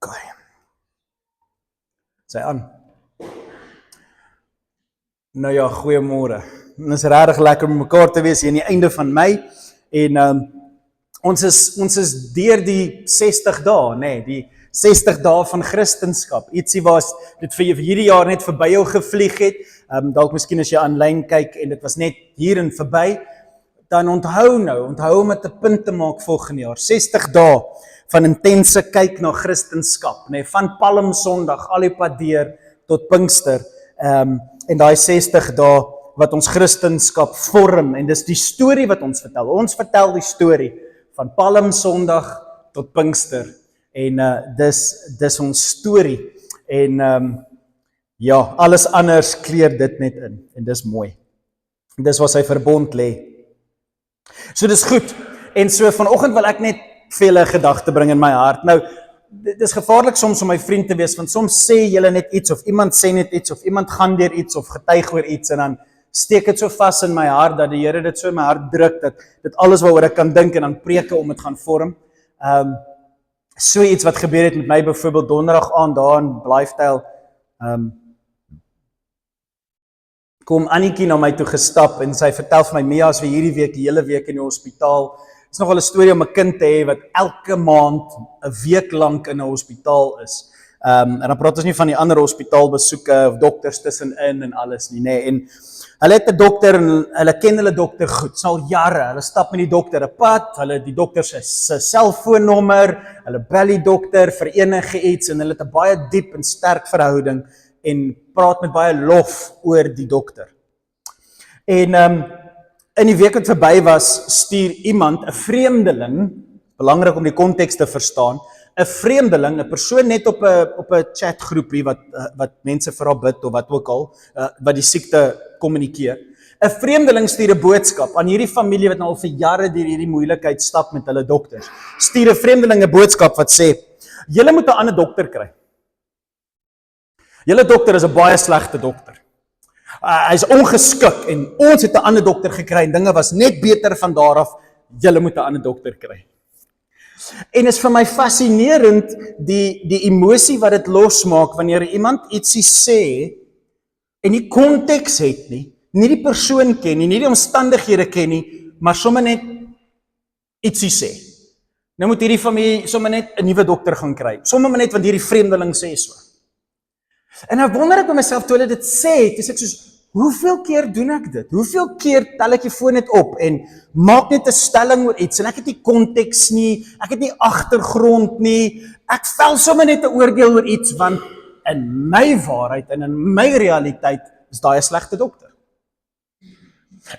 Okay. Sy aan. Nou ja, goeiemôre. Dit is regtig lekker om mekaar te wees hier aan die einde van Mei en ons is deur die 60 dae, nê, die 60 dae van Christendom. Ietsie was dit vir hierdie jaar net verby jou gevlieg het. Dalk miskien as jy aanlyn kyk en dit was net hier en verby, dan onthou om dit 'n punt te maak volgende jaar. 60 dae van intense kyk na Christendom, nê, van Palm Sondag al die pad deur tot Pinkster. En daai 60 dae wat ons Christendom vorm, en dis die storie wat ons vertel. Ons vertel die storie van Palm Sondag tot Pinkster. En dis ons storie. En ja, alles anders kleur dit net in. En dis mooi. Dis waar sy verbond lê. So dis goed. En so vanoggend wil ek net vir julle 'n gedagte bring in my hart. Nou, dit is gevaarlik soms om my vriend te wees, want soms sê julle net iets, of iemand sê net iets, of iemand gaan deur iets, of getuig oor iets, en dan steek dit so vas in my hart, dat die Here dit so in my hart druk, dat dit alles waaroor ek kan dink, en dan preke om dit gaan vorm. So iets wat gebeur het met my, byvoorbeeld donderdag aand daar in Blyfdale, kom Annetjie na my toe gestap, en sy vertel vir my, Mia, as we hierdie week, die hele week in die hospitaal, is nogal 'n storie om 'n kind te hê wat elke maand 'n week lank in 'n hospitaal is. En dan praat ons nie van die ander hospitaalbesoeke of dokters tussenin en alles nie, nê. En hulle het 'n dokter en hulle ken hulle dokter goed, is al jare. Hulle stap met die dokter 'n pad, hulle het die dokter se selfoonnommer, hulle bel die dokter vir enige iets, en hulle het 'n baie diep en sterk verhouding en praat met baie lof oor die dokter. En in die week wat verby was, stuur iemand, 'n vreemdeling, belangrik om die konteks te verstaan, 'n vreemdeling, 'n persoon net op 'n chatgroepie wat mense vir haar bid of wat ook al, wat die siekte kommunikeer. 'n Vreemdeling stuur 'n boodskap aan hierdie familie wat nou al vir jare deur hierdie moeilikheid stap met hulle dokters. Stuur 'n vreemdeling 'n boodskap wat sê: "Julle moet 'n ander dokter kry. Julle dokter is 'n baie slegte dokter. Hy's ongeskik en ons het 'n ander dokter gekry en dinge was net beter van daar af. Julle moet 'n ander dokter kry." En is vir my fascinerend die emosie wat dit losmaak wanneer iemand ietsie sê en nie konteks het nie die persoon ken nie die omstandighede ken nie, maar sommer net ietsie sê. Nou moet hierdie familie sommer net 'n nuwe dokter gaan kry. Sommer net want hierdie vreemdeling sê so. En nou wonder ek by myself toe hulle dit sê, dis ek soos, hoeveel keer doen ek dit? Hoeveel keer tel ek die foon net op en maak net 'n stelling oor iets en ek het nie konteks nie, ek het nie agtergrond nie, ek vel sommer net 'n oordeel oor iets want in my waarheid en in my realiteit is daai 'n slegte dokter.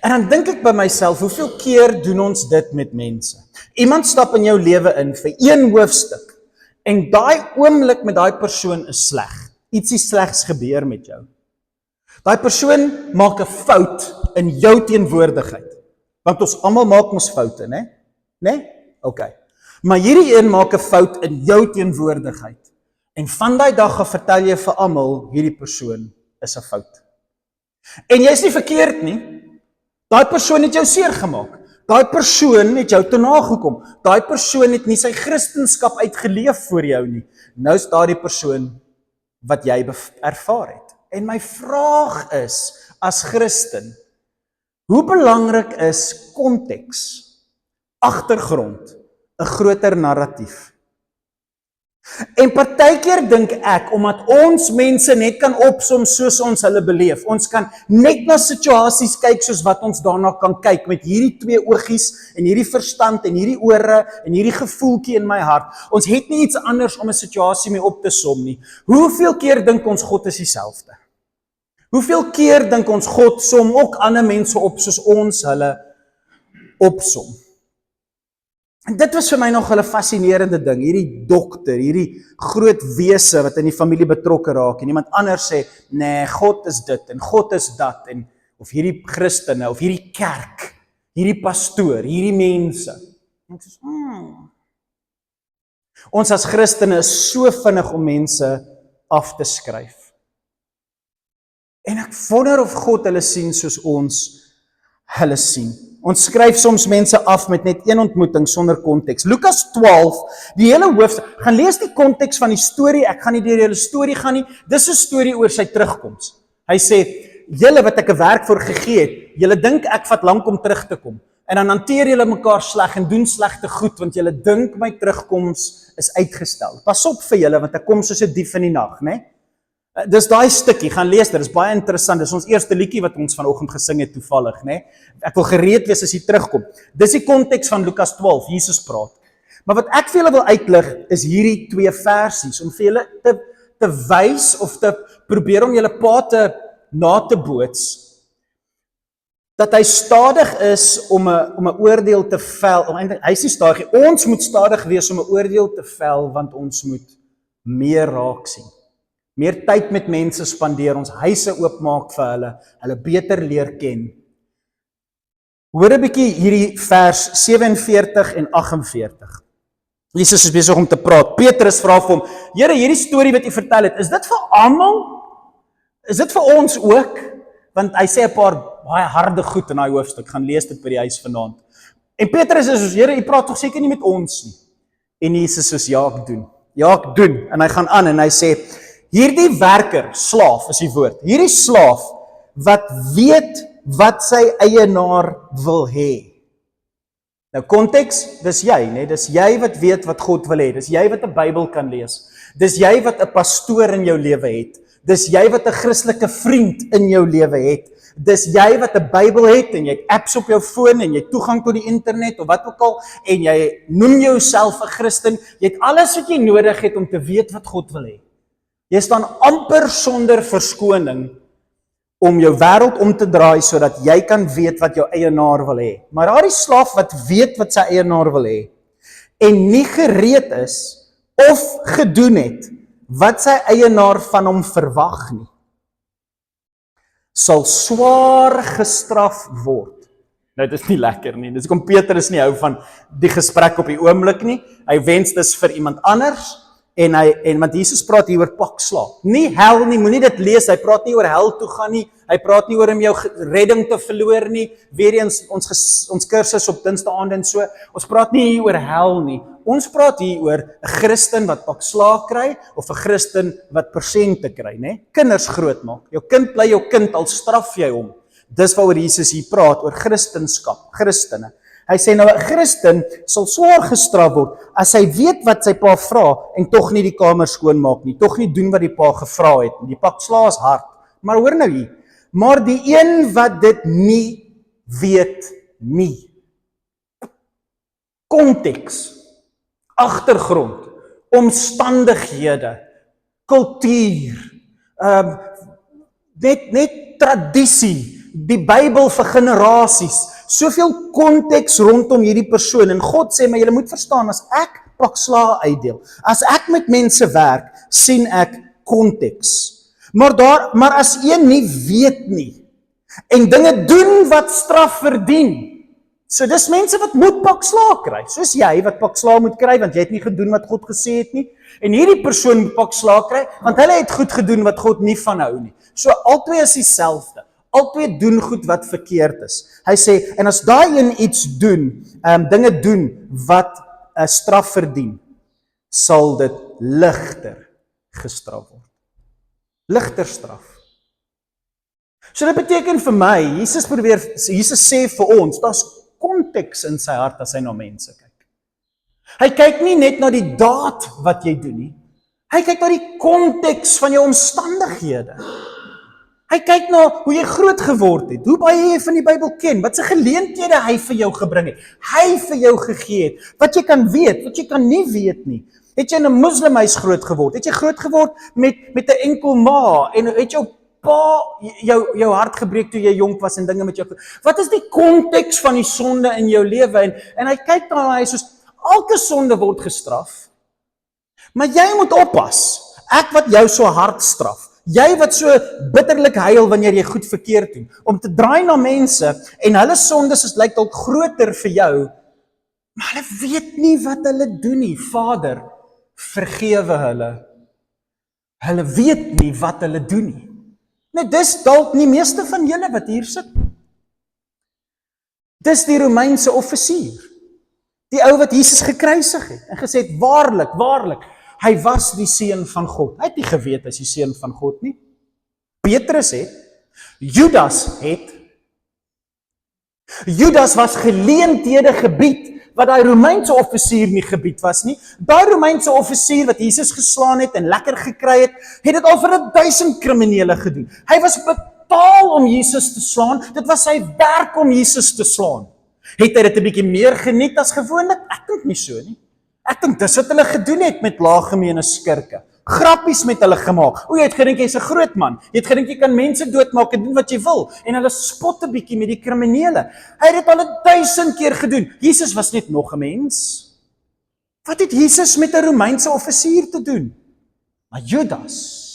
En dan dink ek by myself, hoeveel keer doen ons dit met mense? Iemand stap in jou lewe in vir een hoofstuk en daai oomblik met daai persoon is sleg. Ietsie slegs gebeur met jou. Daai persoon maak 'n fout in jou teenwoordigheid. Want ons almal maak ons foute, né? Né? Okay. Maar hierdie een maak 'n fout in jou teenwoordigheid. En van daai dag af vertel jy vir almal hierdie persoon is 'n fout. En jy's nie verkeerd nie. Daai persoon het jou seer gemaak. Daai persoon het jou te nagekom. Daai persoon het nie sy Christendom uitgeleef vir jou nie. Nou is daardie persoon wat jy ervaar het. En my vraag is, as Christen, hoe belangrik is konteks, agtergrond, 'n groter narratief? En partykeer dink ek, omdat ons mense net kan opsom soos ons hulle beleef, ons kan net na situasies kyk soos wat ons daarna kan kyk, met hierdie twee oogies, en hierdie verstand, en hierdie ore, en hierdie gevoeltjie in my hart. Ons het nie iets anders om 'n situasie mee op te som nie. Hoeveel keer dink ons God is dieselfde? Hoeveel keer dink ons God som ook ander mense op soos ons hulle opsom? En dit was vir my nog 'n fascinerende ding, hierdie dokter, hierdie groot wese wat in die familie betrokke raak, en iemand anders sê, nee, God is dit, en God is dat, en of hierdie Christene, of hierdie kerk, hierdie pastoor, hierdie mense. En ek sê, Ons as Christene is so vinnig om mense af te skryf. En ek wonder of God hulle sien soos ons. hulle sien. Ons skryf soms mense af met net een ontmoeting sonder konteks. Lukas 12, die hele hoofstuk, gaan lees die konteks van die storie, ek gaan nie deur die hele storie gaan nie, dis 'n storie oor sy terugkoms. Hy sê, julle wat ek 'n werk voor gegee het, julle dink ek vat lank om terug te kom, en dan hanteer julle mekaar sleg en doen slegte goed, want julle dink my terugkoms is uitgestel. Pas op vir julle, want ek kom soos 'n dief in die nag, né? Dis daai stukkie, gaan lees dit, dis baie interessant, dis ons eerste liedjie wat ons vanoggend gesing het toevallig, né? Ek wil gereed wees as hy terugkom. Dis die konteks van Lukas 12, Jesus praat. Maar wat ek vir julle wil uitlig, is hierdie 2 versies, om vir julle te wys, of te probeer om julle pa na te boots, dat hy stadig is om 'n oordeel te vel, hy is nie stadig, ons moet stadig wees om 'n oordeel te vel, want ons moet meer raak sien. Meer tyd met mense spandeer, ons huise oopmaak vir hulle beter leer ken. Hoor 'n bietjie hierdie vers 47 en 48. Jesus is besig om te praat. Petrus vra vir hom, Here, hierdie storie wat jy vertel het, is dit vir almal? Is dit vir ons ook? Want hy sê 'n paar baie harde goed in daai hoofstuk, gaan lees dit by die huis vanaand. En Petrus is soos, Here, jy praat tog seker nie met ons nie. En Jesus soos, ja, ek doen. Ja, ek doen. En hy gaan aan en hy sê, hierdie werker, slaaf is die woord, hierdie slaaf wat weet wat sy eienaar wil hê. Nou konteks, dis jy, né? Dis jy wat weet wat God wil hê. Dis jy wat 'n Bybel kan lees. Dis jy wat 'n pastoor in jou lewe het. Dis jy wat 'n Christelike vriend in jou lewe het. Dis jy wat 'n Bybel het en jy het apps op jou foon en jy het toegang tot die internet of wat ook al en jy noem jouself 'n Christen. Jy het alles wat jy nodig het om te weet wat God wil hê. Jy staan amper sonder verskoning om jou wêreld om te draai sodat jy kan weet wat jou eienaar wil hê. Maar daardie slaaf wat weet wat sy eienaar wil hê en nie gereed is of gedoen het wat sy eienaar van hom verwag nie, sal swaar gestraf word. Nou, dit is nie lekker nie. Dis kom Petrus nie hou van die gesprek op die oomblik nie. Hy wens dis vir iemand anders. En want Jesus praat hier oor pak slaap. Nie hel nie, moenie dit lees, hy praat nie oor hel toe gaan nie, hy praat nie oor om jou redding te verloor nie, weer eens ons kursus op Dinsdae en so, ons praat nie hier oor hel nie, ons praat hier oor 'n Christen wat pak slaap kry, of 'n Christen wat persente kry, né? Kinders groot maak, jou kind bly jou kind, al straf jy hom, dis waaroor Jesus hier praat, oor Christenskap, Christene. Hy sê nou 'n Christen sal swaar gestraf word as hy weet wat sy pa vra en tog nie die kamer skoonmaak nie, tog nie doen wat die pa gevra het nie. Die pak slaag is hard. Maar hoor nou hier, maar die een wat dit nie weet nie. Konteks, agtergrond, omstandighede, kultuur, net tradisie, die Bybel vir generasies. Soveel konteks rondom hierdie persoon en God sê, maar julle moet verstaan, as ek pak slaag uitdeel, as ek met mense werk, sien ek konteks. Maar as een nie weet nie en dinge doen wat straf verdien, so dis mense wat moet pak slaag kry, soos jy wat pak slaag moet kry, want jy het nie gedoen wat God gesê het nie, en hierdie persoon moet pak slaag kry, want hulle het goed gedoen wat God nie van hou nie. So albei is dieselfde. Albei doen goed wat verkeerd is. Hy sê, en as daai een iets doen, dinge doen wat 'n straf verdien, sal dit ligter gestraf word. Ligter straf. So dit beteken vir my, Jesus sê vir ons, daar's konteks in sy hart as hy na mense kyk. Hy kyk nie net na die daad wat jy doen nie. Hy kyk na die konteks van jou omstandighede. Hy kyk na hoe jy groot geword het, hoe baie jy van die Bybel ken, wat se geleenthede hy vir jou gebring het, hy vir jou gegee het, wat jy kan weet, wat jy kan nie weet nie. Het jy in 'n moslimhuis groot geword? Het jy groot geword met 'n enkel ma en het jou pa jou hart gebreek toe jy jonk was en dinge met jou? Wat is die konteks van die sonde in jou lewe? En hy kyk na hy soos elke sonde word gestraf. Maar jy moet oppas. Ek wat jou so hard straf. Jy wat so bitterlik huil wanneer jy goed verkeerd doen, om te draai na mense en hulle sondes is lyk dalk groter vir jou, maar hulle weet nie wat hulle doen nie. Vader, vergewe hulle. Hulle weet nie wat hulle doen nie. Nou dis dalk nie meeste van julle wat hier sit. Dis die Romeinse offisier. Die ou wat Jesus gekruisig het en gesê het, waarlik, waarlik, hy was die seun van God. Hy het nie geweet hy is die seun van God nie. Petrus het, Judas het. Judas was geleenthede gebied wat daai Romeinse offisier nie gebied was nie. Daai Romeinse offisier wat Jesus geslaan het en lekker gekry het dit al vir 1000 kriminele gedoen. Hy was betaal om Jesus te slaan. Dit was sy werk om Jesus te slaan. Het hy dit 'n bietjie meer geniet as gewoonlik? Ek dink nie so nie. Ek dink dis wat hulle gedoen het met laaggemene skurke. Grappies met hulle gemaak. O, jy het gedink jy's 'n groot man. Jy het gedink jy kan mense doodmaak en doen wat jy wil. En hulle spot 'n bietjie met die kriminele. Hy het dit al 1000 keer gedoen. Jesus was net nog 'n mens. Wat het Jesus met 'n Romeinse offisier te doen? Maar Judas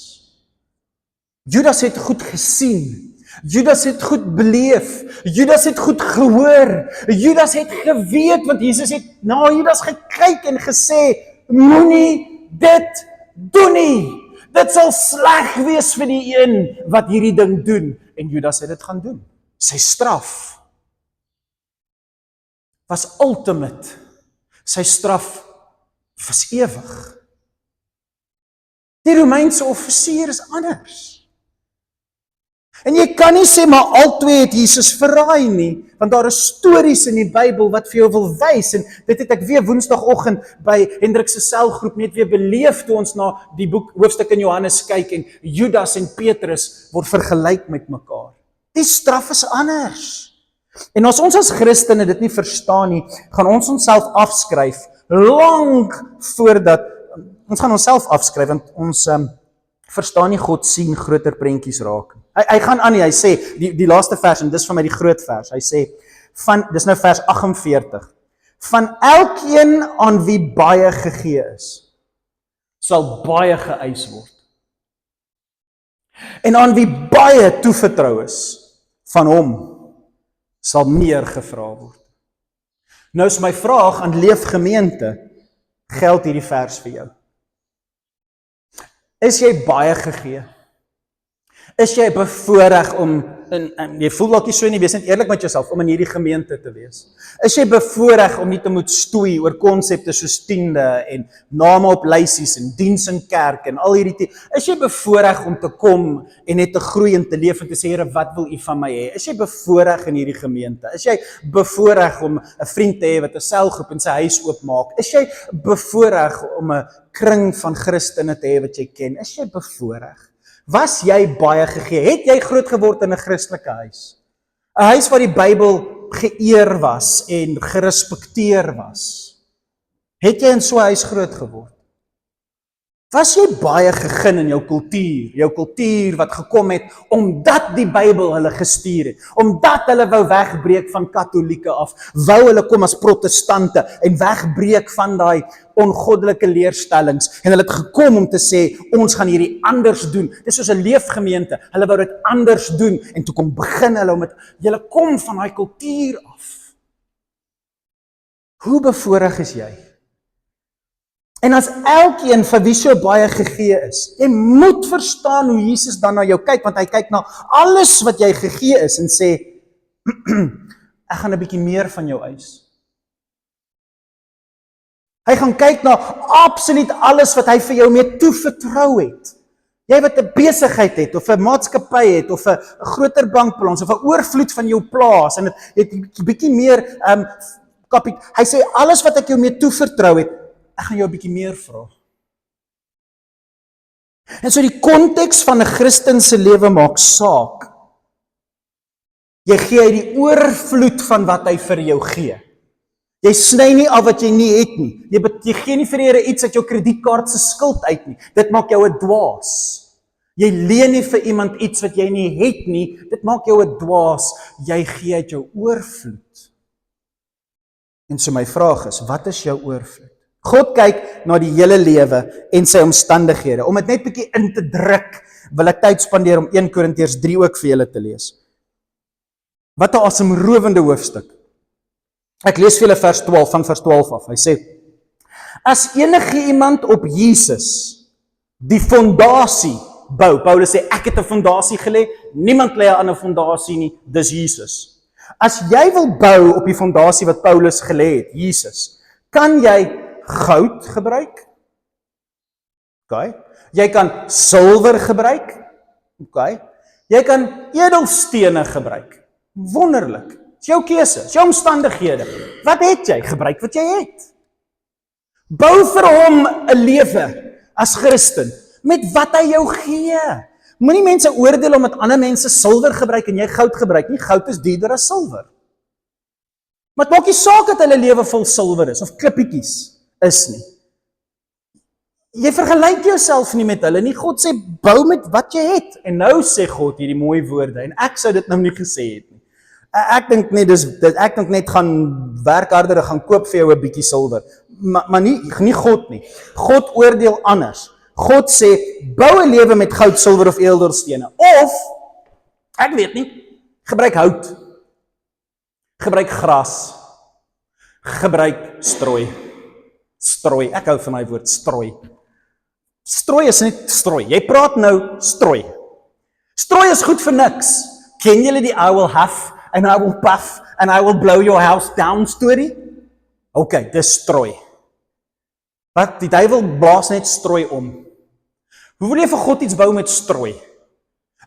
het goed gesien. Judas het goed beleef. Judas het goed gehoor. Judas het geweet wat Jesus het na Judas gekyk en gesê, moenie dit doen nie. Dit sal sleg wees vir die een wat hierdie ding doen. En Judas het dit gaan doen. Sy straf was ultimate. Sy straf was ewig. Die Romeinse offisier is anders. En jy kan nie sê, maar albei het Jesus verraai nie, want daar is stories in die Bybel wat vir jou wil wys, en dit het ek weer woensdagoggend by Hendrik se selgroep net weer beleef, toe ons na die boek hoofstuk in Johannes kyk, en Judas en Petrus word vergelyk met mekaar. Die straf is anders. En as ons as Christene dit nie verstaan nie, gaan ons onsself afskryf, lank voordat, ons gaan onsself afskryf, want ons verstaan nie God sien groter prentjies raak. Hy gaan aan nie, hy sê, die laaste vers, en dis vir my die groot vers, hy sê, dis nou vers 48, van elkeen aan wie baie gegee is, sal baie geëis word. En aan wie baie toevertrou is, van hom, sal meer gevra word. Nou is my vraag aan Leefgemeente, geld hierdie vers vir jou? Is jy baie gegee? Is jy bevoorreg om, en jy voel dalk nie so nie, wees net eerlik met jouself, om in hierdie gemeente te wees? Is jy bevoorreg om nie te moet stoei oor konsepte soos tiende, en name op lysies, en diens in kerk, en al hierdie is jy bevoorreg om te kom, en net te groei en te leef, en te sê, Here, wat wil U van my hê? Is jy bevoorreg in hierdie gemeente? Is jy bevoorreg om 'n vriend te hê wat 'n selgroep in sy huis oopmaak? Is jy bevoorreg om 'n kring van Christene te hê wat jy ken? Is jy bevoorreg? Was jy baie gegee? Het jy groot geword in 'n Christelike huis? 'n Huis waar die Bybel geëer was en gerespekteer was? Het jy in so 'n huis groot geword? Was jy baie gegeen in jou kultuur wat gekom het omdat die Bybel hulle gestuur het, omdat hulle wou wegbreek van Katolieke af, wou hulle kom as protestante en wegbreek van daai ongoddelike leerstellings, en hulle het gekom om te sê, ons gaan hierdie anders doen. Dis soos 'n leefgemeente, hulle wou dit anders doen, en toe kom begin hulle om dit, julle kom van daai kultuur af. Hoe bevoorreg is jy? En as elkeen vir wie so baie gegee is, jy moet verstaan hoe Jesus dan na jou kyk, want hy kyk na alles wat jy gegee is, en sê, ek gaan 'n bietjie meer van jou eis. Hy gaan kyk na absoluut alles wat hy vir jou mee toevertrou het. Jy wat 'n besigheid het, of 'n maatskappy het, of 'n groter bankbalans, of 'n oorvloed van jou plaas, en het 'n bietjie meer, hy sê, alles wat ek jou mee toevertrou het, ek gaan jou 'n bietjie meer vra. En so die konteks van 'n Christen se lewe maak saak. Jy gee uit die oorvloed van wat hy vir jou gee. Jy sny nie af wat jy nie het nie. Jy gee nie vir die Here iets uit jou kredietkaart se skuld uit nie. Dit maak jou 'n dwaas. Jy leen nie vir iemand iets wat jy nie het nie. Dit maak jou 'n dwaas. Jy gee uit jou oorvloed. En so my vraag is, wat is jou oorvloed? God kyk na die hele lewe en sy omstandighede. Om dit net bietjie in te druk, wil ek tyd spandeer om 1 Korintiërs 3 ook vir julle te lees. Wat 'n asemrowende hoofstuk. Ek lees vir julle vers 12, van vers 12 af. Hy sê, as enige iemand op Jesus die fondasie bou, Paulus sê, ek het 'n fondasie gelê, niemand lê 'n ander fondasie nie, dis Jesus. As jy wil bou op die fondasie wat Paulus gelê het, Jesus, kan jy goud gebruik? Okay. Jy kan silwer gebruik? Okay. Jy kan edelstene gebruik. Wonderlik. Dis jou keuse, dis jou omstandighede. Wat het jy? Gebruik wat jy het. Bou vir hom 'n lewe as Christen met wat hy jou gee. Moenie mense oordeel omdat ander mense silwer gebruik en jy goud gebruik nie. Goud is duurder as silwer. Maar dit maak nie saak dat hulle lewe vol silwer is of klippietjies is nie. Jy vergelyk jouself nie met hulle nie. God sê bou met wat jy het. En nou sê God hierdie mooi woorde en ek sou dit nou nie gesê het nie. Ek dink net gaan werk harder, gaan koop vir jou 'n bietjie silwer. Maar nie God nie. God oordeel anders. God sê bou 'n lewe met goud, silwer of edelstene of ek weet nie, gebruik hout. Gebruik gras. Gebruik strooi. Strooi. Ek hou van my woord strooi. Strooi is net strooi. Jy praat nou strooi. Strooi is goed vir niks. Ken julle die I will huff and I will puff and I will blow your house down storie? Okay, dis strooi. Wat die duiwel blaas net strooi om. Hoe wil jy vir God iets bou met strooi?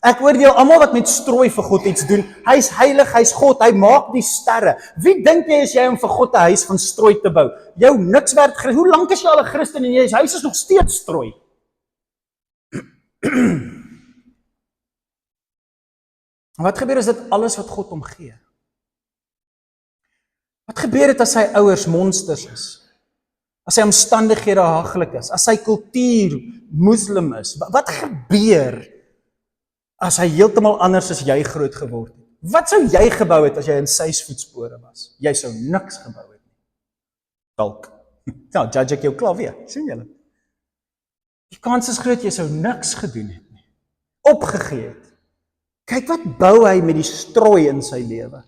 Ek oordeel almal wat met strooi vir God iets doen. Hy's heilig, hy's God, hy maak die sterre. Wie dink jy is jy om vir God 'n huis van strooi te bou? Jou niks werd. Hoe lank is jy al 'n Christen en jou huis is nog steeds strooi? Wat gebeur as dit alles wat God hom gee? Wat gebeur het as sy ouers monsters is? As sy omstandighede haglik is? As sy kultuur moslim is? Wat gebeur as hy heeltemal anders as jy groot geword het? Wat sou jy gebou het as jy in sy voetspore was? Jy sou niks gebou het nie. Dalk. Nou, judge ek jou klaar weer. Sien julle? Die kans is groot jy sou niks gedoen het nie. Opgegee het. Kyk wat bou hy met die strooi in sy lewe.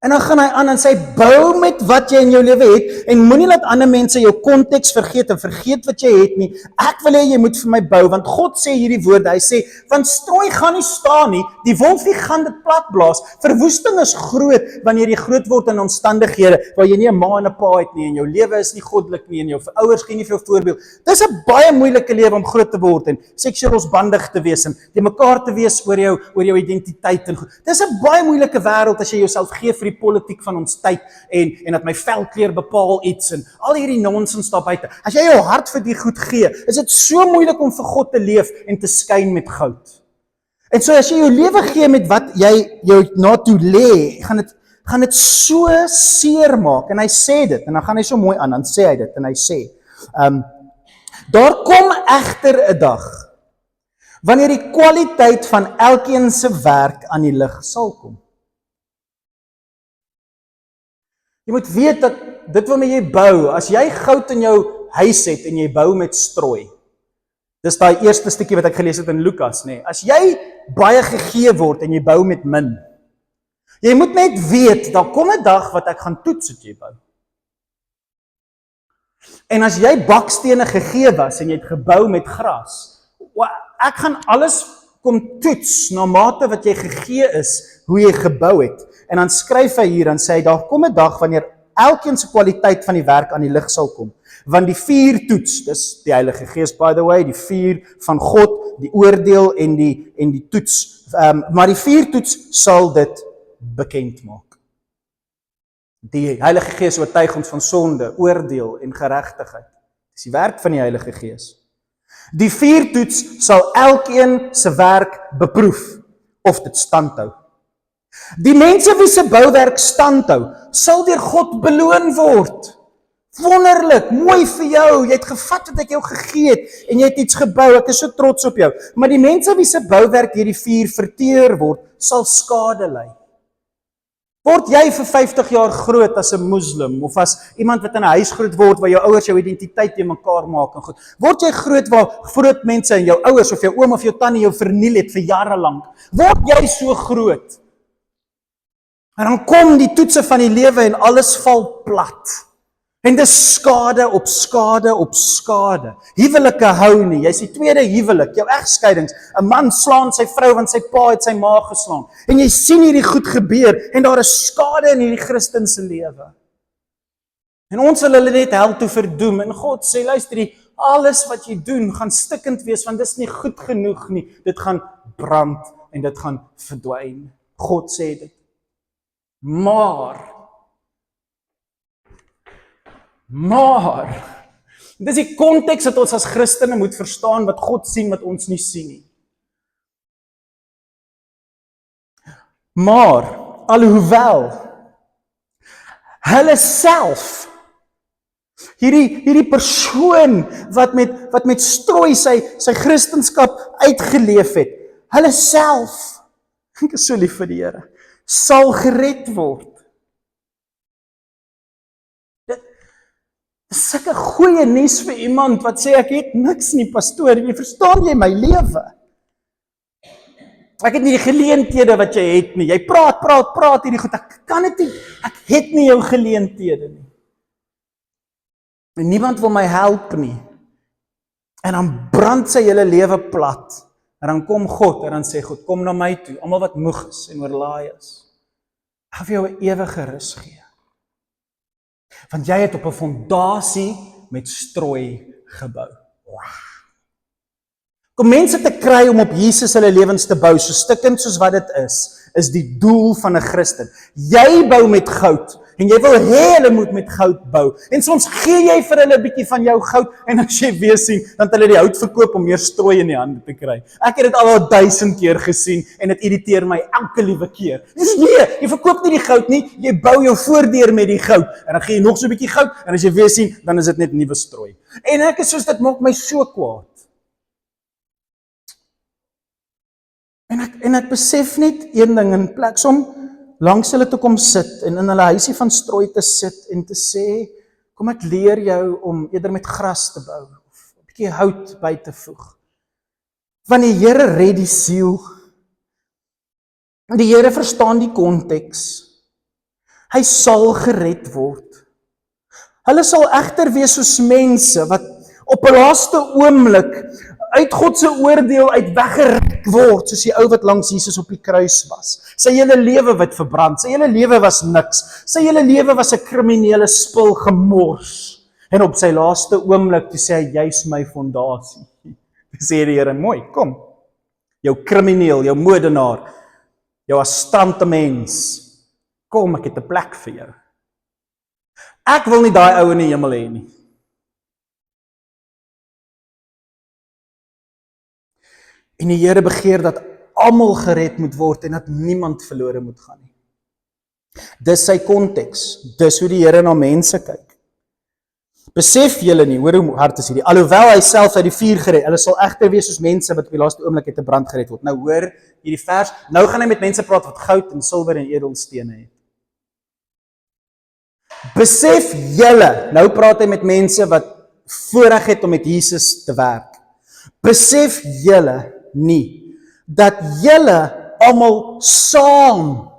En dan gaan hy aan en sê bou met wat jy in jou lewe het en moenie laat ander mense jou konteks vergeet en vergeet wat jy het nie. Ek wil hê jy moet vir my bou want God sê hierdie woorde. Hy sê van strooi gaan nie staan nie. Die wolfie gaan dit platblaas. Verwoesting is groot wanneer jy groot word in omstandighede waar jy nie 'n ma en 'n pa het nie en jou lewe is nie goddelik nie en jou ouers gee nie vir jou voorbeeld. Dis 'n baie moeilike lewe om groot te word en seksueel losbandig te wees en te mekaar te wees oor jou identiteit en goed. Dis 'n baie moeilike wêreld as jy jouself gee vir die politiek van ons tyd en dat my velkleur bepaal iets en al hierdie nonsens daar buite. As jy jou hart vir die goed gee, is dit so moeilik om vir God te leef en te skyn met goud. En so as jy jou lewe gee met wat jy jou na toe lê, gaan dit so seer maak. En hy sê dit en dan gaan hy so mooi aan, dan sê hy dit en hy sê daar kom egter 'n dag wanneer die kwaliteit van elkeen se werk aan die lig sal kom. Jy moet weet dat dit waarmee jy bou, as jy goud in jou huis het en jy bou met strooi. Dis daai eerste stukkie wat ek gelees het in Lukas, nê. As jy baie gegee word en jy bou met min. Jy moet net weet, daar kom 'n dag wat ek gaan toets wat jy bou. En as jy bakstene gegee was en jy het gebou met gras, ek gaan alles kom toets na mate wat jy gegee is, hoe jy gebou het. En dan skryf hy hier, en sê hy, daar kom 'n dag wanneer elkeen se kwaliteit van die werk aan die lig sal kom. Want die vuur toets, dis die Heilige Gees by the way, die vuur van God, die oordeel en die toets. Maar die vuur toets sal dit bekend maak. Die Heilige Gees oortuig ons van sonde, oordeel en geregtigheid. Dis die werk van die Heilige Gees. Die vuur toets sal elkeen se werk beproef of dit standhou. Die mense wie se bouwerk standhou, sal deur God beloon word. Wonderlik, mooi vir jou, jy het gevat wat ek jou gegee het, en jy het iets gebou, ek is so trots op jou. Maar die mense wie se bouwerk deur die vuur verteer word, sal skade ly. Word jy vir 50 jaar groot as 'n moslim, of as iemand wat in 'n huis groot word, waar jou ouers jou identiteit te mekaar maak en goed. Word jy groot waar groot mense en jou ouers of jou oom of jou tannie jou verniel het vir jare lank. Word jy so groot. En dan kom die toetse van die lewe en alles val plat. En dis skade op skade op skade. Huwelike hou nie. Jy's die tweede huwelik, jou egskeidings. 'n Man slaan sy vrou want sy pa het sy ma geslaan. En jy sien hierdie goed gebeur en daar is skade in hierdie Christen se lewe. En ons wil hulle net hel toe verdoem. En God sê, luister, alles wat jy doen gaan stikkend wees, want dis nie goed genoeg nie. Dit gaan brand en dit gaan verdwyn. God sê dit. Maar, dis die konteks dat ons as Christene moet verstaan wat God sien wat ons nie sien nie. Maar, alhoewel, hulle self, hierdie persoon wat met strooi sy Christenskap uitgeleef het, hulle self, ek is so lief vir die Here, sal gered word. Dis sulke goeie nuus vir iemand wat sê, ek het niks nie, pastoor, jy verstaan jy my lewe? Ek het nie die geleenthede wat jy het nie, jy praat hierdie goed, ek kan dit nie, ek het nie jou geleenthede nie. En niemand wil my help nie. En dan brand sy hele lewe plat, en dan kom God, en dan sê God, kom na my toe, almal wat moeg is en oorlaai is. Ek gaan vir jou 'n ewige rus gee. Want jy het op 'n fondasie met strooi gebou. Om mense te kry om op Jesus hulle lewens te bou, so stikkend soos wat dit is die doel van 'n Christen. Jy bou met goud, en jy wil hê hulle moet met goud bou. En soms gee jy vir hulle 'n bietjie van jou goud, en as jy weer sien, dan het hulle die hout verkoop om meer strooi in die hande te kry. Ek het dit al 1000 keer gesien, en dit irriteer my elke liewe keer. Dis nee, jy verkoop nie die goud nie, jy bou jou voordeur met die goud, en dan gee jy nog so 'n bietjie goud, en as jy weer sien, dan is dit net nuwe strooi. En ek is soos, dit maak my so kwaad. En ek besef net een ding, in plek om langs hulle te kom sit en in hulle huisie van strooi te sit en te sê, kom ek leer jou om eerder met gras te bou, of 'n bietjie hout by te voeg. Want die Here red die siel. Die Here verstaan die konteks. Hy sal gered word. Hulle sal egter wees soos mense wat op 'n laaste oomblik uit God se oordeel uit weggeruk word, soos die ou wat langs Jesus op die kruis was. Sy hele lewe wat verbrand, sy hele lewe was niks, sy hele lewe was 'n kriminele spil gemors, en op sy laaste oomblik toe sê hy, jy's my fondasie. Sê die Here, mooi, kom, jou krimineel, jou moordenaar, jou astrante mens, kom, ek het 'n plek vir jou. Ek wil nie daai ou in die hemel hê nie. En die Here begeer dat almal gered moet word en dat niemand verlore moet gaan nie. Dis sy konteks, dis hoe die Here na mense kyk. Besef julle nie, hoor hoe hard is hierdie, alhoewel hy self uit die vuur gered, hulle sal egter wees soos mense wat op die laaste oomblik uit 'n brand gered word. Nou hoor hierdie vers, nou gaan hy met mense praat wat goud en silwer en edelstene het. Besef julle, nou praat hy met mense wat voorreg het om met Jesus te werk. Besef julle nie, dat julle almal saam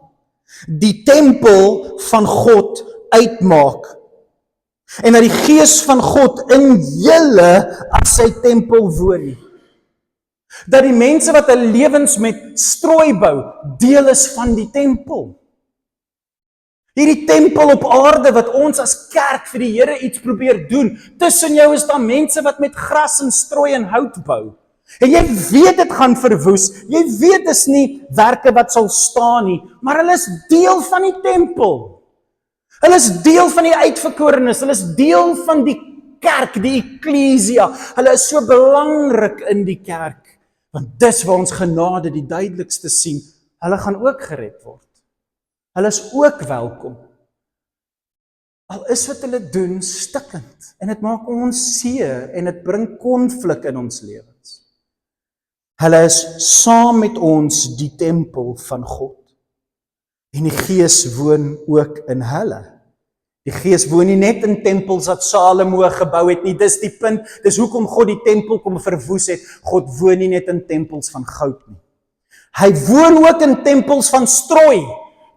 die tempel van God uitmaak, en dat die Gees van God in julle as sy tempel woon nie. Dat die mense wat hulle lewens met strooi bou, deel is van die tempel. Hierdie tempel op aarde wat ons as kerk vir die Here iets probeer doen, tussen jou is daar mense wat met gras en strooi en hout bou. En jy weet dit gaan verwoes, jy weet dis nie werke wat sal staan nie, maar hulle is deel van die tempel. Hulle is deel van die uitverkorenes, hulle is deel van die kerk, die eklesia. Hulle is so belangrik in die kerk, want dis waar ons genade die duidelikste sien. Hulle gaan ook gered word. Hulle is ook welkom. Al is wat hulle doen stikkend, en dit maak ons seer, en dit bring konflik in ons lewens. Hulle is saam met ons die tempel van God. En die Gees woon ook in hulle. Die Gees woon nie net in tempels wat Salomo gebou het nie, dis die punt, dis hoekom God die tempel kom verwoes het. God woon nie net in tempels van goud nie. Hy woon ook in tempels van strooi.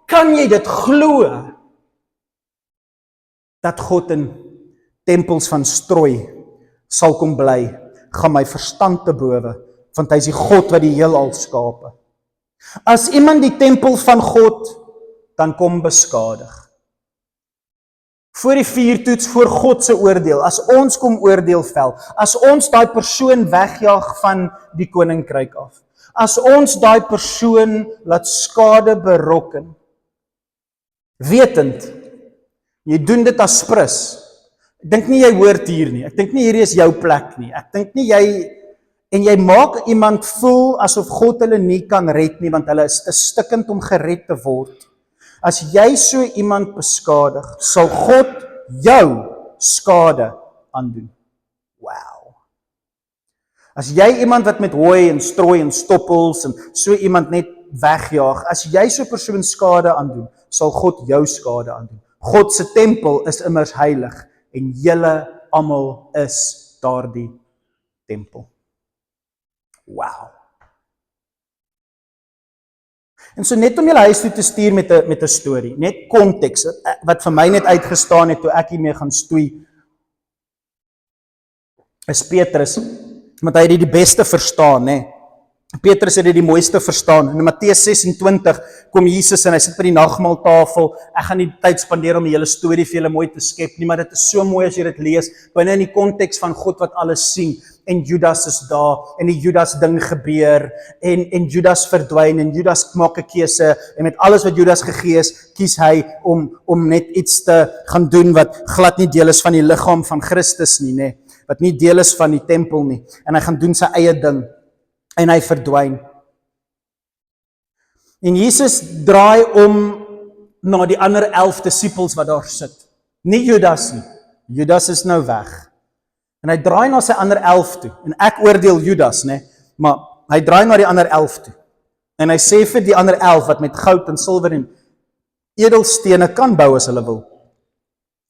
Kan jy dit glo? Dat God in tempels van strooi sal kom bly, gaan my verstand te bowe, want hy is die God wat die heelal skape. As iemand die tempel van God, dan kom beskadig. Voor die vuurtoets, voor God se oordeel, as ons kom oordeel vel, as ons daai persoon wegjaag van die koninkryk af, as ons daai persoon laat skade berokken, wetend, jy doen dit as prins. Ek dink nie jy hoort hier nie, ek dink nie hierdie is jou plek nie, ek dink nie en jy maak iemand voel asof God hulle nie kan red nie, want hulle is te stikkend om gered te word. As jy so iemand beskadig, sal God jou skade aandoen. Wow. As jy iemand wat met hooi en strooi en stoppels en so iemand net wegjaag, as jy so 'n persoon skade aandoen, sal God jou skade aandoen. God se tempel is immers heilig en julle almal is daardie tempel. Wow. En so net om julle huis toe te stuur met 'n storie, net konteks wat vir my net uitgestaan het toe ek hiermee gaan stoei, is Petrus, want hy het die beste verstaan, né? Petrus het dit die mooiste verstaan. In Matteus 26 kom Jesus en hy sit by die nagmaaltafel. Ek gaan nie tyd spandeer om die hele storie vir julle mooi te skep nie, maar dit is so mooi as jy dit lees, binne in die konteks van God wat alles sien. En Judas is daar, en die Judas ding gebeur, en Judas verdwyn, en Judas maak 'n keuse, en met alles wat Judas gegee is, kies hy om net iets te gaan doen wat glad nie deel is van die liggaam van Christus nie, né? Wat nie deel is van die tempel nie, en hy gaan doen sy eie ding, en hy verdwyn. En Jesus draai om na die ander 11 disippels wat daar sit. Nie Judas nie, Judas is nou weg. En hy draai na sy ander 11 toe, en ek oordeel Judas, né? Maar hy draai na die ander 11 toe, en hy sê vir die ander 11 wat met goud en silwer en edelstene kan bou as hulle wil.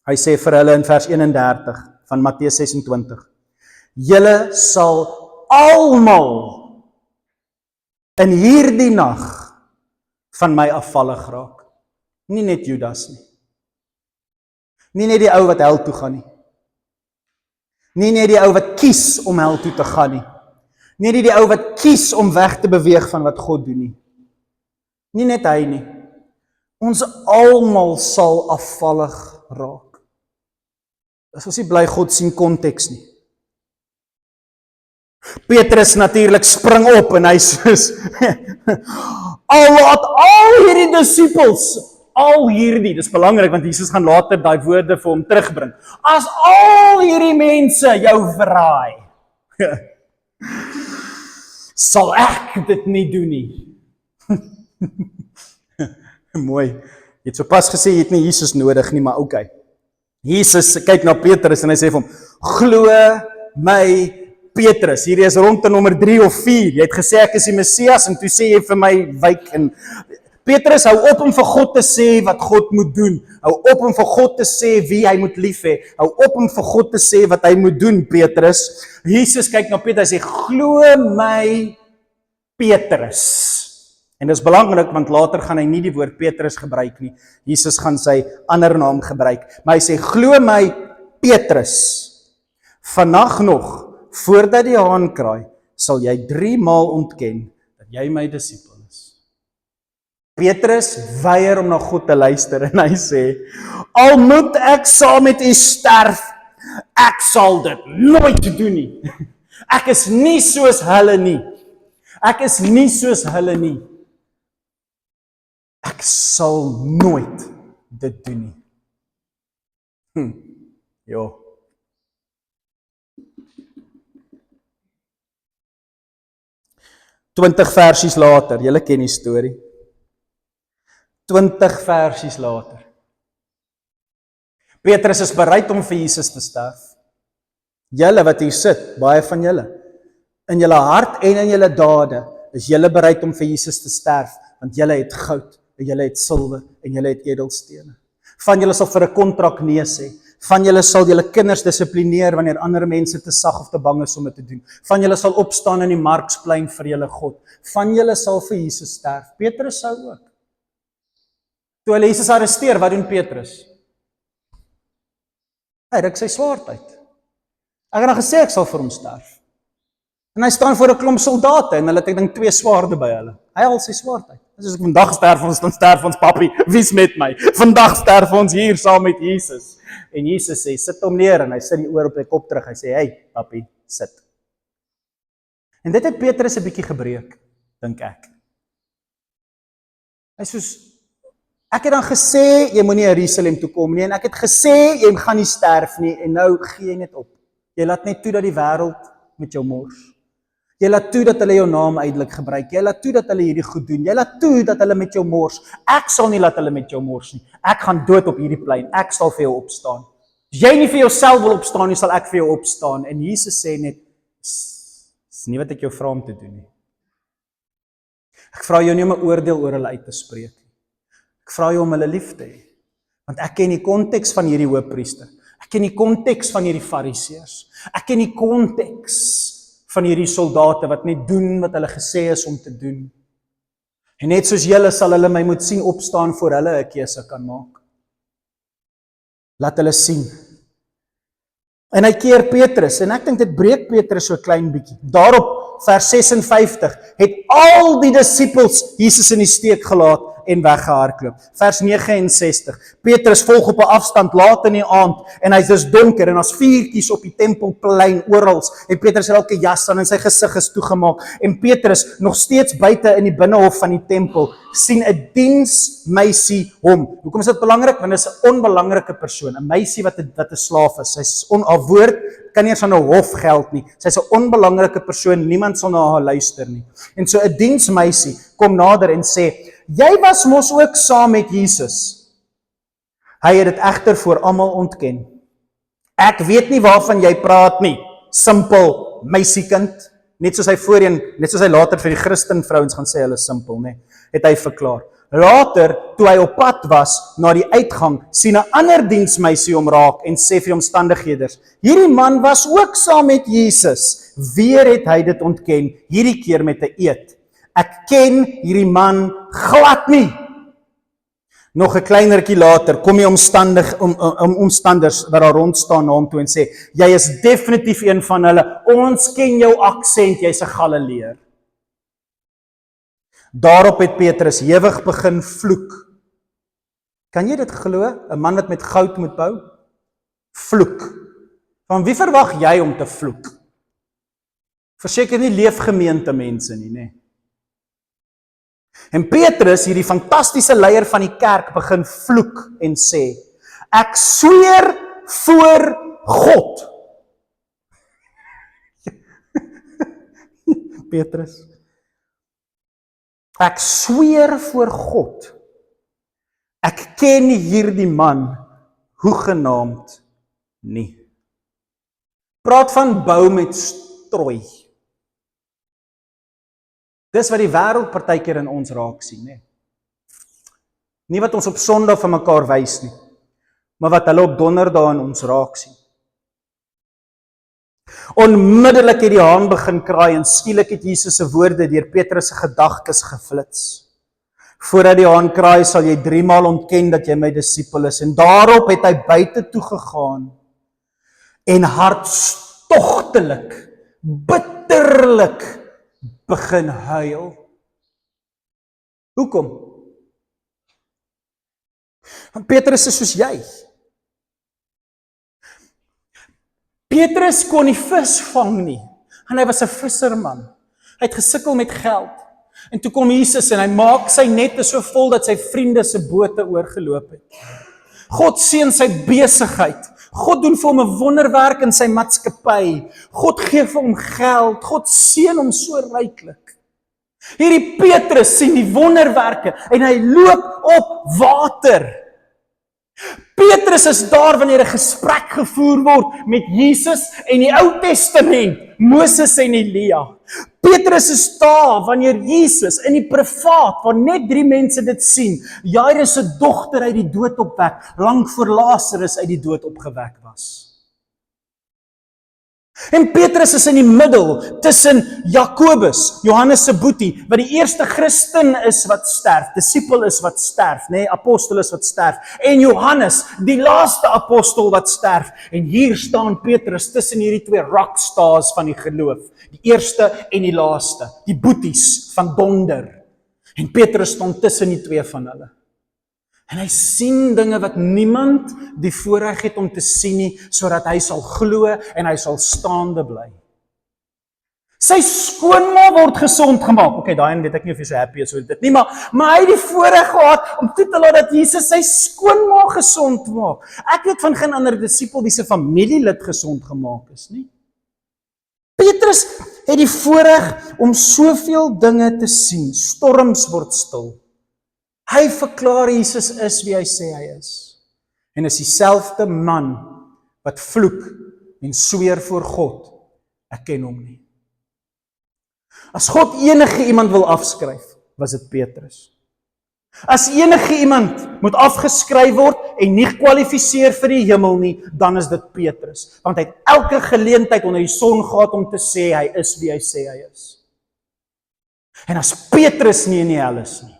Hy sê vir hulle in vers 31 van Matteus 26, julle sal almal in hierdie nag van my afvallig raak. Nie net Judas nie. Nie net die ou wat hel toe gaan nie. Nie net die ou wat kies om hel toe te gaan nie. Nie net die ou wat kies om weg te beweeg van wat God doen nie. Nie net hy nie. Ons almal sal afvallig raak. As ons nie bly God sien konteks nie. Petrus natuurlik spring op en hy soos al hierdie disippels, al hierdie, dis belangrik want Jesus gaan later daai woorde vir hom terugbring. As al hierdie mense jou verraai, sal ek dit nie doen nie. Mooi. Jy het sopas gesê jy het nie Jesus nodig nie, maar okay. Jesus kyk na Petrus en hy sê vir hom, glo my Petrus, hierdie is rond te nommer 3 of 4, jy het gesê ek is die Messias, en toe sê jy vir my, wyk, en Petrus hou op om vir God te sê wat God moet doen, hou op om vir God te sê wie hy moet lief hê, hou op om vir God te sê wat hy moet doen, Petrus. Jesus kyk na Petrus en sê, glo my Petrus. En dit is belangrik, want later gaan hy nie die woord Petrus gebruik nie, Jesus gaan sy ander naam gebruik, maar hy sê, glo my Petrus, vandag nog, voordat die haan kraai, sal jy 3 maal ontken, dat jy my disipel is. Petrus weier om na God te luister, en hy sê, al moet ek saam met u sterf, ek sal dit nooit doen nie. Ek is nie soos hulle nie. Ek is nie soos hulle nie. Ek sal nooit dit doen nie. Ja. Twintig versies later, julle ken die storie. 20 versies later. Petrus is bereid om vir Jesus te sterf. Julle wat hier sit, baie van julle, in julle hart en in julle dade, is julle bereid om vir Jesus te sterf, want julle het goud, en julle het silwer, en julle het edelstene. Van julle sal vir 'n kontrak nee sê. Van julle sal julle kinders dissiplineer wanneer ander mense te sag of te bang is om dit te doen. Van julle sal opstaan in die marksplein vir julle God. Van julle sal vir Jesus sterf. Petrus sou ook. Toe hulle Jesus arresteer, wat doen Petrus? Hy ruk sy swaard uit. Ek het dan gesê ek sal vir hom sterf. En hy staan voor 'n klomp soldate en hulle het ek dink 2 swaarde by hulle. Hy haal sy swaard uit. As ek vandag sterf ons, dan sterf ons papi, wie's met my? Vandag sterf ons hier saam met Jesus. En Jesus sê, sit hom neer en hy sit die oor op sy kop terug. Hy sê, hey papi, sit. En dit het Petrus 'n bietjie gebreek, dink ek. Hy soos, ek het dan gesê, jy moenie Jerusalem toe kom nie, en ek het gesê, jy gaan nie sterf nie, en nou gee jy net op. Jy laat net toe dat die wêreld met jou mors. Jy laat toe dat hulle jou naam uitelik gebruik. Jy laat toe dat hulle hierdie goed doen. Jy laat toe dat hulle met jou mors. Ek sal nie laat hulle met jou mors nie. Ek gaan dood op hierdie plein. Ek sal vir jou opstaan. As jy nie vir jouself wil opstaan nie, sal ek vir jou opstaan. En Jesus sê net, dis nie wat ek jou vra om te doen nie. Ek vra jou nie om 'n oordeel oor hulle uit te spreek nie. Ek vra jou om hulle lief te hê. Want ek ken die konteks van hierdie hoofpriester. Ek ken die konteks van hierdie fariseërs. Ek ken die konteks van hierdie soldate wat net doen wat hulle gesê is om te doen. En net soos julle sal hulle my moet sien opstaan voor hulle 'n keuse kan maak. Laat hulle sien. En hy keer Petrus, en ek dink dit breek Petrus so klein bietjie. Daarop, vers 56, het al die disippels Jesus in die steek gelaat en weggehardloop. Vers 69, Petrus volg op 'n afstand laat in die aand, en hy's dus donker, en as vuurtjies op die tempelplein oral, en Petrus het elke jas aan, en sy gesig is toegemaak, en Petrus, nog steeds buite in die binnehof van die tempel, sien 'n diensmeisie hom. Hoekom is dit belangrik? Want dit is 'n onbelangrike persoon, 'n meisie wat 'n slaaf is. Sy's haar woord kan nie eens aan 'n hof geld nie. Sy's 'n onbelangrike persoon, niemand sal na haar luister nie. En so 'n diensmeisie kom nader en sê, jy was mos ook saam met Jesus. Hy het dit egter voor almal ontken. Ek weet nie waarvan jy praat nie. Simpel meisiekind. Net soos hy later vir die Christen vrouens gaan sê hulle is simpel, nê? Het hy verklaar. Later, toe hy op pad was na die uitgang, sien 'n ander diensmeisie hom raak en sê vir die omstandigheiders, hierdie man was ook saam met Jesus. Weer het hy dit ontken, hierdie keer met 'n eed. Ek ken hierdie man glad nie. Nog 'n kleinertjie later kom die omstanders wat daar rond staan na hom toe en sê, jy is definitief een van hulle. Ons ken jou aksent, jy's 'n Galileër. Daarop het Petrus hewig begin vloek. Kan jy dit glo? 'n Man wat met goud moet bou? Vloek. Van wie verwag jy om te vloek? Verseker nie leefgemeente mense nie, nê? En Petrus, hierdie fantastiese leier van die kerk, begin vloek en sê, ek sweer voor God. Petrus, ek sweer voor God, ek ken hierdie man hoegenaamd nie. Praat van bou met strooi. Dis wat die wêreld partykeer in ons raak sien, né? Nie wat ons op Sondag vir mekaar wys nie, maar wat hulle op Donderdag in ons raak sien. Onmiddellik het die haan begin kraai en skielik het Jesus se woorde deur Petrus se gedagtes geflits. Voordat die haan kraai, sal jy 3 maal ontken dat jy my disipel is. En daarop het hy buite toe gegaan en hartstogtelik, bitterlik begin huil. Hoekom? Want Petrus is soos jy. Petrus kon nie vis vang nie, en hy was 'n visserman. Hy het gesukkel met geld. En toe kom Jesus en hy maak sy nette so vol dat sy vriende se bote oorgeloop het. God seën sy besigheid. God doen vir hom 'n wonderwerk in sy maatskappy. God gee vir hom geld. God seën hom so ryklik. Hierdie Petrus sien die wonderwerke en hy loop op water. Petrus is daar wanneer 'n gesprek gevoer word met Jesus en die Ou Testament, Moses en Elia. Petrus is daar wanneer Jesus in die privaat, waar net 3 mense dit sien, Jairus se dogter uit die dood opwek, lank voor Lazarus uit die dood opgewek was. En Petrus is in die middel tussen Jakobus, Johannes se boetie, wat die eerste Christen is wat sterf, disipel is wat sterf, apostel is wat sterf, en Johannes, die laaste apostel wat sterf. En hier staan Petrus tussen hierdie twee rockstars van die geloof, die eerste en die laaste, die boeties van donder. En Petrus staan tussen die twee van hulle. En hy sien dinge wat niemand die voorreg het om te sien nie, sodat hy sal glo en hy sal staande bly. Sy skoonma word gesond gemaak. Okay, daai weet ek nie of jy so happy is oor dit nie, maar hy het die voorreg gehad om toe te laat dat Jesus sy skoonma gesond maak. Ek weet van geen ander disipel wie se familielid gesond gemaak is nie. Petrus het die voorreg om soveel dinge te sien. Storms word stil. Hy verklaar Jesus is wie hy sê hy is. En is dieselfde man wat vloek en sweer voor God, ek ken hom nie. As God enige iemand wil afskryf, was dit Petrus. As enige iemand moet afgeskryf word en nie gekwalifiseer vir die hemel nie, dan is dit Petrus. Want hy het elke geleentheid onder die son gehad om te sê hy is wie hy sê hy is. En as Petrus nie in die hel is nie,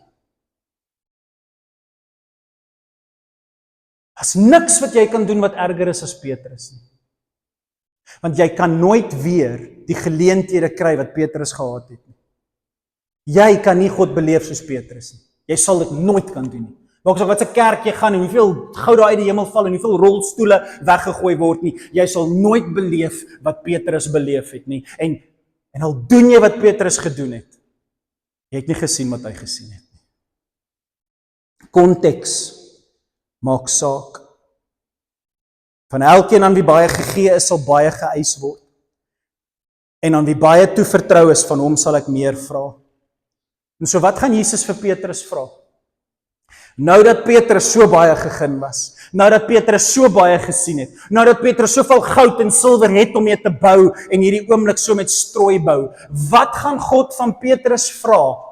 as niks wat jy kan doen wat erger is as Petrus nie. Want jy kan nooit weer die geleenthede kry wat Petrus gehad het nie. Jy kan nie God beleef soos Petrus nie. Jy sal dit nooit kan doen nie. Maak saak wat 'n kerk jy gaan en hoeveel goud daar uit die hemel val en hoeveel rolstoele weggegooi word nie. Jy sal nooit beleef wat Petrus beleef het nie. En al doen jy wat Petrus gedoen het, jy het nie gesien wat hy gesien het nie. Konteks maak saak. Van elkeen aan wie baie gegee is, sal baie geëis word. En aan wie baie toevertrou is, van hom sal ek meer vra. En so wat gaan Jesus vir Petrus vra? Nou dat Petrus so baie gegeen was, nou dat Petrus so baie gesien het, nou dat Petrus soveel goud en silwer het om mee te bou en hierdie oomblik so met strooi bou, wat gaan God van Petrus vra?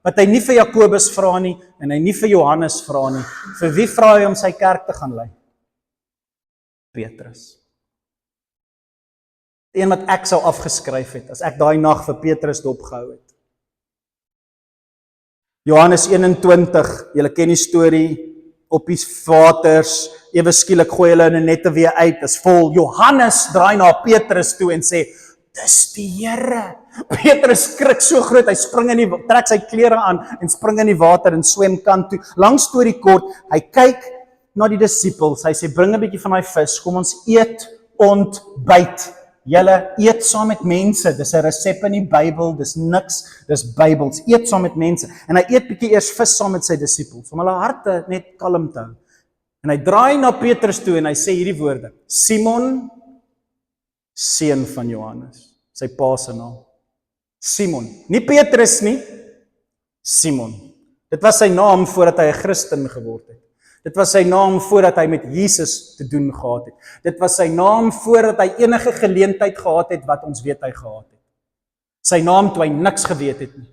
Wat hy nie vir Jakobus vra nie, en hy nie vir Johannes vra nie. Vir wie vra hy om sy kerk te gaan lei? Petrus. Die een wat ek sou afgeskryf het, as ek daai nag vir Petrus dopgehou het. Johannes 21, julle ken die storie, op die waters, ewe skielik gooi hulle in 'n nette weer uit, is vol. Johannes draai na Petrus toe en sê, dis die Here. Petrus skrik so groot, hy spring in die, trek sy klere aan en spring in die water en swem kant toe. Lang storie kort, hy kyk na die disippels, hy sê, bring 'n bietjie van my vis, kom ons eet, ontbyt. Julle eet saam met mense, dis 'n resep in die Bybel, dis niks, dis Bybels, eet saam met mense. En hy eet bietjie eers vis saam met sy disippels, om hulle harte net kalm te hou. En hy draai na Petrus toe en hy sê hierdie woorde, Simon, seun van Johannes, sy pa se naam. Simon, nie Petrus nie, Simon. Dit was sy naam voordat hy 'n Christen geword het. Dit was sy naam voordat hy met Jesus te doen gehad het. Dit was sy naam voordat hy enige geleentheid gehad het wat ons weet hy gehad het. Sy naam toe hy niks geweet het nie.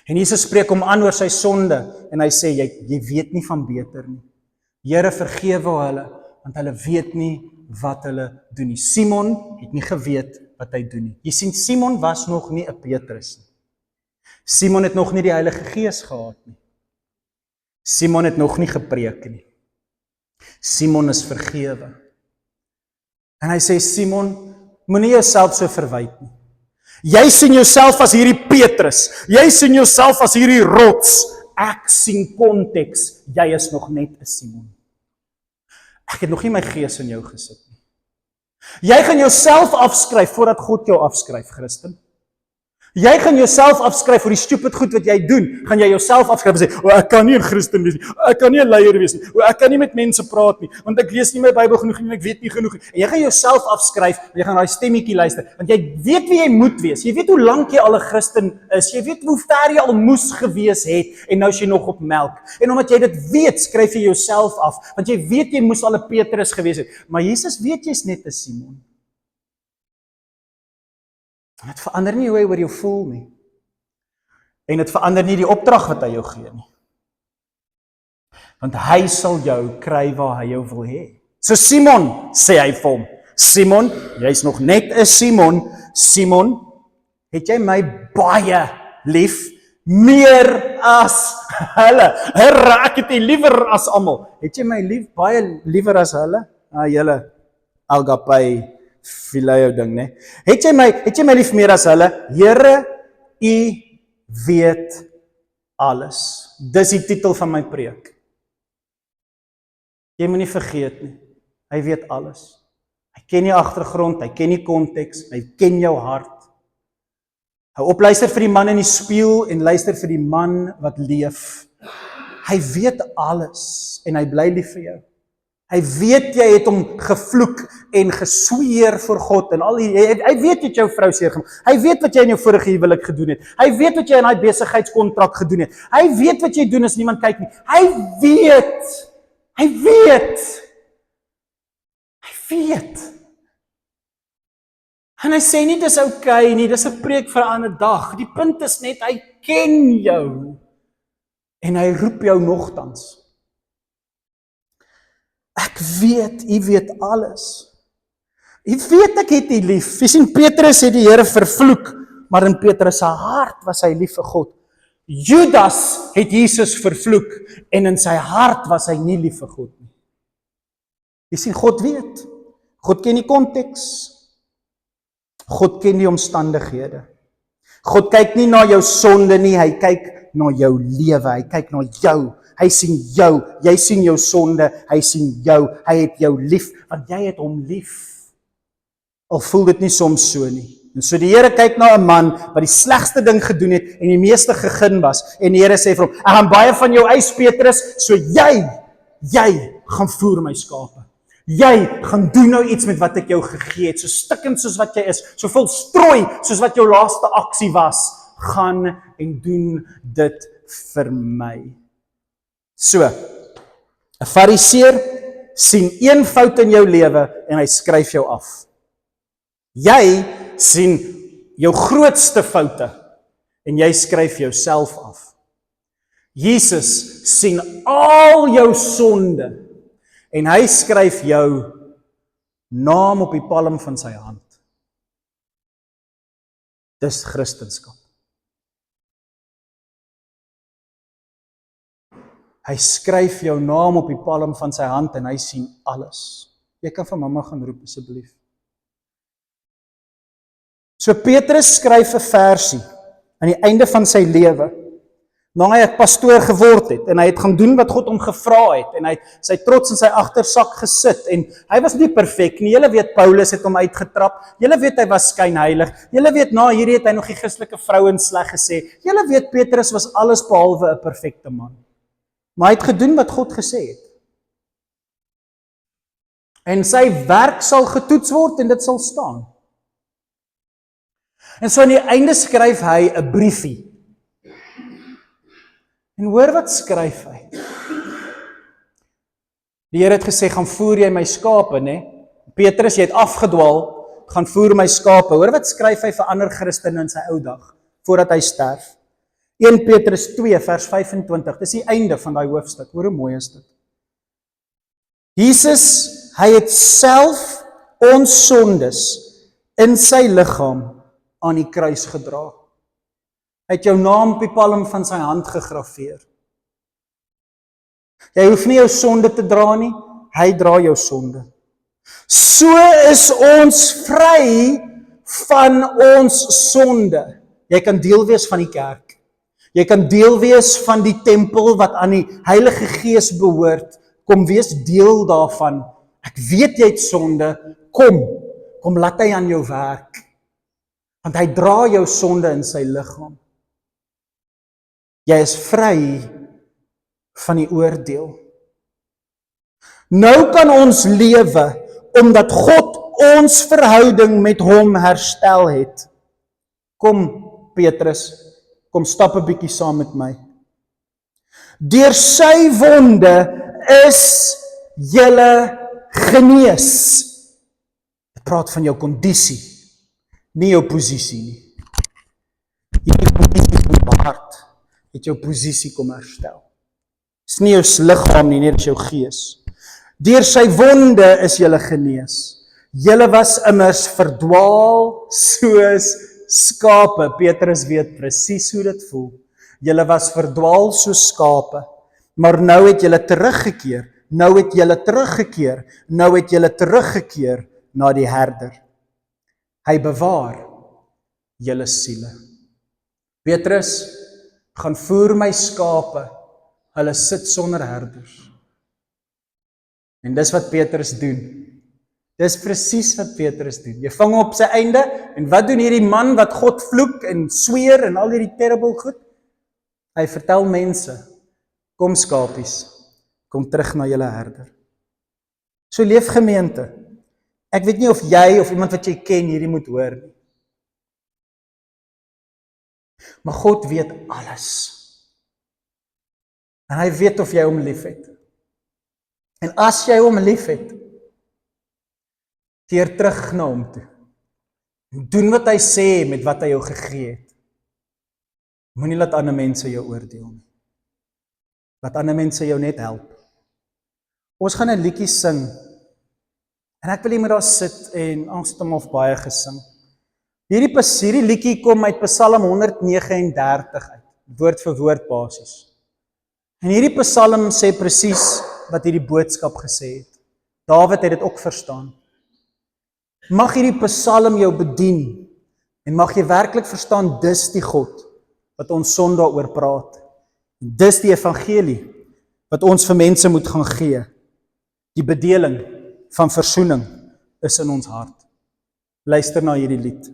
En Jesus spreek hom aan oor sy sonde en hy sê, jy weet nie van beter nie. Here, vergewe hulle, want hulle weet nie wat hulle doen nie. Simon het nie geweet wat hy doen nie. Jy sien, Simon was nog nie 'n Petrus nie. Simon het nog nie die Heilige Gees gehad nie. Simon het nog nie gepreek nie. Simon is vergewe. En hy sê, Simon, moenie jouself so verwyd nie. Jy sien jouself as hierdie Petrus. Jy sien jouself as hierdie rots. Ek sien konteks. Jy is nog net 'n Simon. Ek het nog nie my gees in jou gesit nie. Jy gaan jouself afskryf voordat God jou afskryf, Christen. Jy gaan jouself afskryf vir die stupid goed wat jy doen. Gaan jy jouself afskryf en sê, ek kan nie 'n Christen wees nie. Ek kan nie 'n leier wees nie. Ek kan nie met mense praat nie, want ek lees nie my Bybel genoeg nie en ek weet nie genoeg nie. En jy gaan jouself afskryf en jy gaan daai stemmetjie luister, want jy weet wie jy moet wees. Jy weet hoe lank jy al 'n Christen is. Jy weet hoe ver jy al moes gewees het en nou is jy nog op melk. En omdat jy dit weet, skryf jy jouself af, want jy weet jy moes al 'n Petrus gewees het. Maar Jesus weet jy's net 'n Simon. En dit verander nie hoe hy oor jou voel nie. En dit verander nie die opdrag wat hy jou gee nie. Want hy sal jou kry waar hy jou wil hê. So Simon, sê hy vir hom, Simon, jy's nog net 'n Simon. Simon, het jy my baie lief, meer as hulle? Here, ek het U liewer as almal. Het jy my lief, baie liewer as hulle? Julle agape phileo ding, né? Het jy my lief meer as hulle? Here, U weet alles. Dis die titel van my preek. Jy moenie vergeet nie. Hy weet alles. Hy ken die agtergrond, hy ken die konteks, hy ken jou hart. Hou op, luister vir die man in die spieël en luister vir die man wat leef. Hy weet alles en hy bly lief vir jou. Hy weet jy het hom gevloek en gesweer vir God en hy weet wat jou vrou seer gemaak. Hy weet wat jy in jou vorige huwelik gedoen het. Hy weet wat jy in daai besigheidskontrak gedoen het. Hy weet wat jy doen as niemand kyk nie. Hy weet. Hy weet. En hy sê nie dis okay nie, dis 'n preek vir 'n ander dag. Die punt is net hy ken jou en hy roep jou nogtans. Ek weet, U weet alles. U weet ek het U lief. Jy sien, Petrus het die Here vervloek, maar in Petrus se hart was hy lief vir God. Judas het Jesus vervloek en in sy hart was hy nie lief vir God nie. Jy sien, God weet. God ken die konteks. God ken die omstandighede. God kyk nie na jou sonde nie, hy kyk na jou lewe, hy kyk na jou. Hy sien jou, jy sien jou sonde, hy sien jou, hy het jou lief, want jy het hom lief. Al voel dit nie soms so nie. En so die Here kyk na 'n man wat die slegste ding gedoen het en die meeste gegin was. En die Here sê vir hom, ek gaan baie van jou eis, Petrus, so jy gaan voer my skape. Jy gaan doen nou iets met wat ek jou gegee het, so stikkend soos wat jy is, so vol strooi soos wat jou laaste aksie was, gaan en doen dit vir my. So, 'n Fariseer sien een fout in jou lewe en hy skryf jou af. Jy sien jou grootste foute en jy skryf jouself af. Jesus sien al jou sonde en hy skryf jou naam op die palm van sy hand. Dis Christendom. Hy skryf jou naam op die palm van sy hand en hy sien alles. Jy kan vir mamma gaan roep asseblief. So Petrus skryf 'n versie aan die einde van sy lewe. Nou hy 'n pastoor geword het en hy het gaan doen wat God hom gevra het en hy het sy trots in sy agtersak gesit en hy was nie perfek nie. Julle weet Paulus het hom uitgetrap. Julle weet hy was skynheilig. Julle weet na hierdie het hy nog die Christelike vrouens sleg gesê. Julle weet Petrus was alles behalwe 'n perfekte man. Maar hy het gedoen wat God gesê het. En sy werk sal getoets word en dit sal staan. En so aan die einde skryf hy 'n briefie. En hoor wat skryf hy. Die Here het gesê, gaan voer jy my skape, né? Petrus, jy het afgedwaal, gaan voer my skape. Hoor wat skryf hy vir ander Christene in sy ou dag, voordat hy sterf. 1 Petrus 2 vers 25, dis die einde van daai hoofstuk. Hoor hoe mooi is dit. Jesus, hy het self ons sondes in sy liggaam aan die kruis gedra. Hy het jou naam op die palm van sy hand gegraveer. Jy hoef nie jou sonde te dra nie, hy dra jou sonde. So is ons vry van ons sonde. Jy kan deel wees van die kerk. Jy kan deel wees van die tempel wat aan die Heilige Gees behoort. Kom wees deel daarvan. Ek weet jy het sonde, kom laat hy aan jou werk. Want hy dra jou sonde in sy liggaam. Jy is vry van die oordeel. Nou kan ons lewe, omdat God ons verhouding met hom herstel het. Kom Petrus, kom stap 'n bietjie saam met my. Deur sy wonde is julle genees. Ek praat van jou kondisie, nie jou posisie nie. Hierdie kondisie van jou hart het jou posisie kom herstel. Dis nie jou liggaam nie, net jou gees. Deur sy wonde is julle genees. Julle was immers verdwaal soos skape. Petrus weet presies hoe dit voel. Julle was verdwaal soos skape, maar nou het julle teruggekeer. Nou het julle teruggekeer na die herder. Hy bewaar julle siele. Petrus, gaan voer my skape, hulle sit sonder herders. En dis wat Petrus doen. Dis presies wat Petrus doen. Jy vang hom op sy einde, en wat doen hierdie man wat God vloek en sweer en al hierdie terrible goed? Hy vertel mense, kom skapies, kom terug na julle herder. So leef gemeente. Ek weet nie of jy of iemand wat jy ken hierdie moet hoor nie. Maar God weet alles. En hy weet of jy hom liefhet. En as jy hom liefhet, keer terug na hom toe. Doen wat hy sê met wat hy jou gegee het. Moenie laat ander mense jou oordeel nie. Laat ander mense jou net help. Ons gaan 'n liedjie sing. En ek wil jy moet daar sit en ons het hom al baie gesing. Hierdie liedjie kom uit Psalm 139 uit, woord vir woord basies. En hierdie Psalm sê presies wat hierdie boodskap gesê het. Dawid het dit ook verstaan. Mag hierdie Psalm jou bedien en mag jy werklik verstaan, dis die God wat ons Sondag oor praat. Dis die evangelie wat ons vir mense moet gaan gee. Die bedeling van versoening is in ons hart. Luister na hierdie lied.